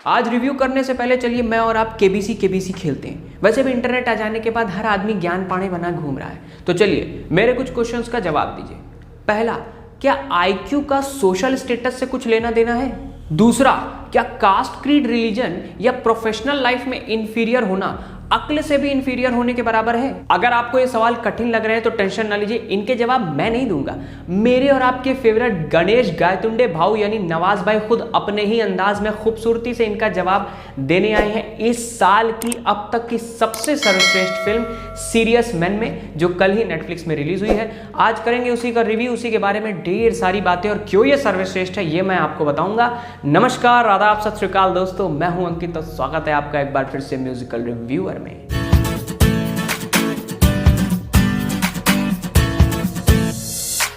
आज रिव्यू करने से पहले चलिए मैं और आप केबीसी खेलते हैं। वैसे भी इंटरनेट आ जाने के बाद हर आदमी ज्ञान पाने बना घूम रहा है, तो चलिए मेरे कुछ क्वेश्चंस का जवाब दीजिए। पहला, क्या आईक्यू का सोशल स्टेटस से कुछ लेना देना है? दूसरा, क्या कास्ट, क्रीड, रिलीजन या प्रोफेशनल लाइफ में इंफीरियर होना अक्ल से भी इंफीरियर होने के बराबर है? अगर आपको ये सवाल कठिन लग रहे हैं तो टेंशन ना लीजिए, इनके जवाब मैं नहीं दूंगा। मेरे और आपके फेवरेट गणेश गायतुंडे भाऊ यानी नवाज भाई खुद अपने ही अंदाज में खूबसूरती से इनका जवाब देने आए हैं इस साल की अब तक की सबसे सर्वश्रेष्ठ फिल्म सीरियस मैन में, जो कल ही नेटफ्लिक्स में रिलीज हुई है। आज करेंगे उसी का रिव्यू, उसी के बारे में ढेर सारी बातें, और क्यों ये सर्वश्रेष्ठ है ये मैं आपको बताऊंगा। नमस्कार, आदाब, सत श्री अकाल दोस्तों, मैं हूं अंकित और स्वागत है आपका एक बार फिर से म्यूजिकल रिव्यूअर में।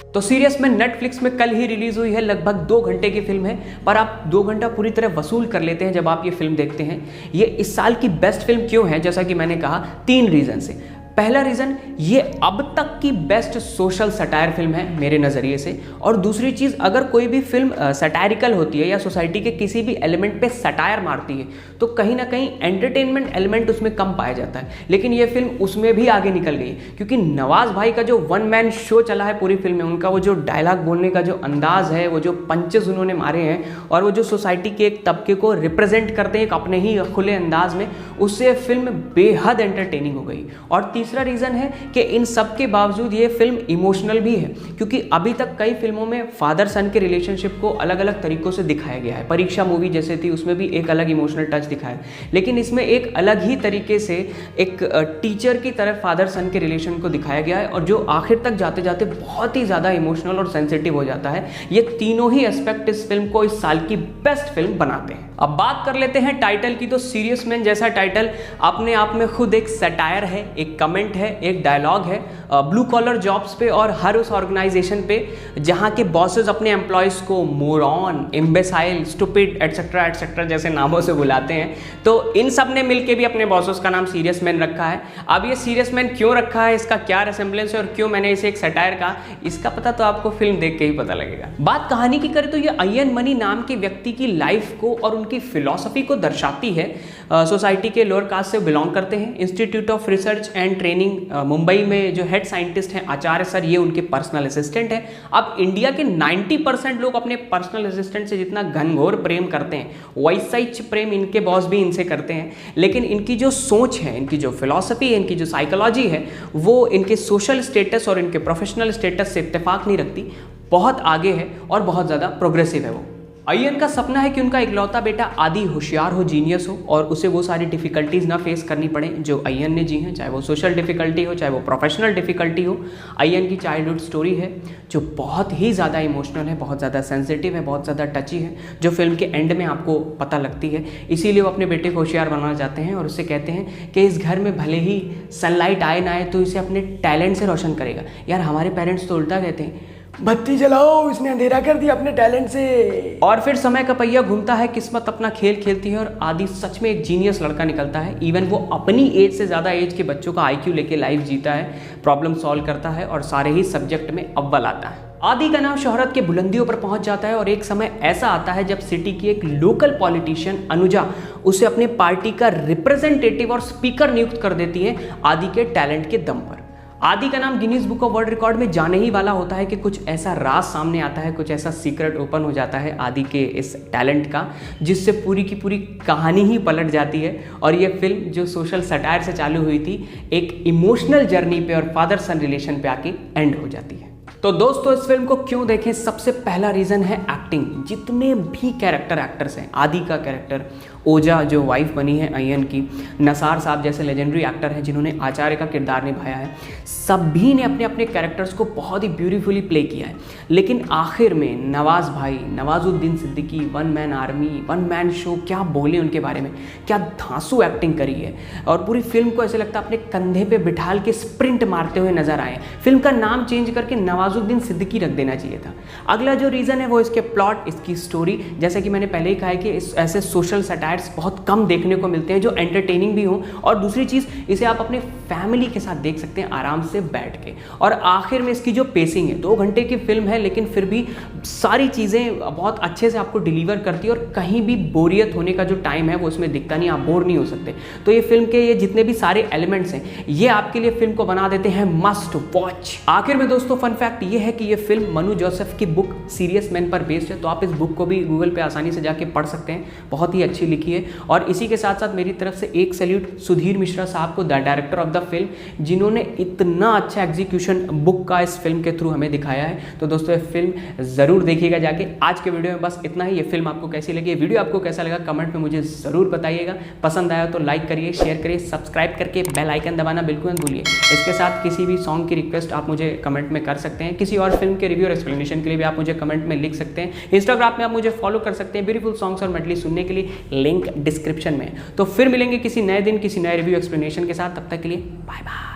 तो सीरियस मैन नेटफ्लिक्स में कल ही रिलीज हुई है। लगभग 2 घंटे की फिल्म है, पर आप 2 घंटा पूरी तरह वसूल कर लेते हैं जब आप ये फिल्म देखते हैं। ये इस साल की बेस्ट फिल्म क्यों है? जैसा कि मैंने कहा, 3 रीजन से। पहला रीजन, ये अब तक की बेस्ट सोशल सटायर फिल्म है मेरे नज़रिए से। और दूसरी चीज़, अगर कोई भी फिल्म सटायरिकल होती है या सोसाइटी के किसी भी एलिमेंट पे सटायर मारती है तो कहीं ना कहीं एंटरटेनमेंट एलिमेंट उसमें कम पाया जाता है, लेकिन ये फिल्म उसमें भी आगे निकल गई, क्योंकि नवाज भाई का जो 1 मैन शो चला है पूरी फिल्म में, उनका वो जो डायलॉग बोलने का जो अंदाज है, वो जो पंचेस उन्होंने मारे हैं और वो जो सोसाइटी के एक तबके को रिप्रेजेंट करते हैं एक अपने ही खुले अंदाज में, उससे फिल्म बेहद एंटरटेनिंग हो गई। और तीसरा रीजन है कि इन सब के बावजूद ये फिल्म इमोशनल भी है, क्योंकि अभी तक कई फिल्मों में फादर सन के रिलेशनशिप को अलग अलग तरीकों से दिखाया गया है। परीक्षा मूवी जैसे थी, उसमें भी एक अलग इमोशनल टच दिखाया, लेकिन इसमें एक अलग ही तरीके से एक टीचर की तरह फादर सन के रिलेशन को दिखाया गया है, और जो आखिर तक जाते जाते बहुत ही ज्यादा इमोशनल और सेंसिटिव हो जाता है। ये तीनों ही एस्पेक्ट इस फिल्म को इस साल की बेस्ट फिल्म बनाते हैं। अब बात कर लेते हैं टाइटल की। तो सीरियस मैन जैसा टाइटल अपने आप में खुद एक सटायर है, एक कमेंट है, एक डायलॉग है ब्लू कॉलर जॉब्स पे और हर उस ऑर्गेनाइजेशन पे जहां के बॉसेस अपने एम्प्लॉयज को मोरॉन, इम्बेसाइल, स्टूपिड एटसेट्रा एटसेट्रा जैसे नामों से बुलाते हैं। तो इन सब ने मिलकर भी अपने बॉसेस का नाम सीरियस मैन रखा है। अब ये सीरियस मैन क्यों रखा है, इसका क्या रेसेम्बलेंस है और क्यों मैंने इसे एक सटायर कहा, इसका पता तो आपको फिल्म देख के ही पता लगेगा। बात कहानी की करें तो ये अय्यन मनी नाम के व्यक्ति की लाइफ को और उनकी फिलॉसफी को दर्शाती है। सोसाइटी के लोअर कास्ट से बिलोंग करते हैं। Institute of research and training Mumbai में जो हेड साइंटिस्ट हैं आचार्य सर, ये उनके पर्सनल असिस्टेंट हैं। अब इंडिया के 90% लोग अपने पर्सनल असिस्टेंट से जितना घनघोर प्रेम करते हैं, वैसा ही प्रेम इनके बॉस भी इनसे करते हैं। लेकिन इनकी जो सोच है, इनकी जो फिलॉसफी है, इनकी जो साइकोलॉजी है, वो इनके सोशल स्टेटस और इनके प्रोफेशनल स्टेटस से इत्तेफाक नहीं रखती। बहुत आगे है और बहुत ज़्यादा प्रोग्रेसिव है वो। अय्यन का सपना है कि उनका इकलौता बेटा आदि होशियार हो, जीनियस हो, और उसे वो सारी डिफिकल्टीज ना फेस करनी पड़े जो अय्यन ने जी हैं, चाहे वो सोशल डिफिकल्टी हो, चाहे वो प्रोफेशनल डिफिकल्टी हो। अय्यन की चाइल्डहुड स्टोरी है जो बहुत ही ज़्यादा इमोशनल है, बहुत ज़्यादा सेंसिटिव है, बहुत ज़्यादा टची है, जो फिल्म के एंड में आपको पता लगती है। इसीलिए वो अपने बेटे को होशियार बनाना चाहते हैं और उससे कहते हैं कि इस घर में भले ही सनलाइट आए ना आए तो इसे अपने टैलेंट से रोशन करेगा। यार, हमारे पेरेंट्स तो उल्टा कहते हैं, बत्ती जलाओ, इसने अंधेरा कर दिया अपने टैलेंट से। और फिर समय का पहिया घूमता है, किस्मत अपना खेल खेलती है और आदि सच में एक जीनियस लड़का निकलता है। इवन वो अपनी एज से ज़्यादा एज के बच्चों का आईक्यू लेके लाइफ जीता है, प्रॉब्लम सॉल्व करता है और सारे ही सब्जेक्ट में अव्वल आता है। आदि का नाम शोहरत के बुलंदियों पर पहुंच जाता है और एक समय ऐसा आता है जब सिटी की एक लोकल पॉलिटिशियन अनुजा उसे अपने पार्टी का रिप्रेजेंटेटिव और स्पीकर नियुक्त कर देती है आदि के टैलेंट के दम पर। आदि का नाम Guinness book of world record में जाने ही वाला होता है कि कुछ ऐसा राज सामने आता है, कुछ ऐसा सीक्रेट ओपन हो जाता है आदि के इस टैलेंट का, जिससे पूरी की पूरी कहानी ही पलट जाती है। और ये फिल्म जो सोशल सटायर से चालू हुई थी, एक इमोशनल जर्नी पे और फादर सन रिलेशन पे आके एंड हो जाती है। तो दोस्तों, इस फिल्म को क्यों देखें? सबसे पहला रीज़न है एक्टिंग। जितने भी कैरेक्टर एक्टर्स हैं, आदि का कैरेक्टर, ओजा जो वाइफ बनी है अय्यन की, नसार साहब जैसे लेजेंडरी एक्टर हैं जिन्होंने आचार्य का किरदार निभाया है, सभी ने अपने अपने कैरेक्टर्स को बहुत ही ब्यूटीफुली प्ले किया है। लेकिन आखिर में नवाज भाई, Nawazuddin Siddiqui, 1 man army, 1 man show, क्या बोले उनके बारे में, क्या धांसू एक्टिंग करी है। और पूरी फिल्म को ऐसे लगता है अपने कंधे पे बिठाल के स्प्रिंट मारते हुए नजर आए। फिल्म का नाम चेंज करके नवाजुद्दीन नवाजुद्दीन सिद्दीकी रख देना चाहिए था। अगला जो रीज़न है वो इसके प्लॉट, इसकी स्टोरी। जैसा कि मैंने पहले ही कहा है कि ऐसे सोशल सटायर्स बहुत कम देखने को मिलते हैं जो एंटरटेनिंग भी हों, और दूसरी चीज़ इसे आप अपने फैमिली के साथ देख सकते हैं आराम से बैठ के। और आखिर में इसकी जो पेसिंग है, 2 घंटे की फिल्म है लेकिन फिर भी सारी चीज़ें बहुत अच्छे से आपको डिलीवर करती है और कहीं भी बोरियत होने का जो टाइम है वो इसमें दिखता नहीं, आप बोर नहीं हो सकते। तो ये फिल्म के ये जितने भी सारे एलिमेंट्स हैं ये आपके लिए फिल्म को बना देते हैं मस्ट वॉच। आखिर में दोस्तों फन फैक्ट ये है कि ये फिल्म मनु जोसेफ की बुक सीरियस मैन पर बेस्ड है, तो आप इस बुक को भी गूगल पे आसानी से जाके पढ़ सकते हैं, बहुत ही अच्छी लिखी है। और इसी के साथ साथ मेरी तरफ से एक सैल्यूट सुधीर मिश्रा साहब को, the director of the film, जिन्होंने इतना अच्छा एग्जीक्यूशन बुक का इस फिल्म के थ्रू हमें दिखाया है। तो दोस्तों ये फिल्म जरूर देखिएगा जाके। आज के वीडियो में बस इतना ही। ये फिल्म आपको कैसी लगी, वीडियो आपको कैसा लगा, कमेंट में मुझे जरूर बताइएगा। पसंद आया तो लाइक करिए, शेयर करिए, सब्सक्राइब करके बेल आइकन दबाना बिल्कुल मत भूलिए। इसके साथ किसी भी सॉन्ग की रिक्वेस्ट आप मुझे कमेंट में कर सकते हैं, किसी और फिल्म के रिव्यू और एक्सप्लेनेशन के लिए भी आप मुझे कमेंट में लिख सकते हैं। इंस्टाग्राम में आप मुझे फॉलो कर सकते हैं ब्यूटीफुल सॉन्ग्स और मेडली सुनने के लिए, लिंक डिस्क्रिप्शन में। तो फिर मिलेंगे किसी नए दिन किसी नए रिव्यू एक्सप्लेनेशन के साथ, तब तक के लिए बाय बाय।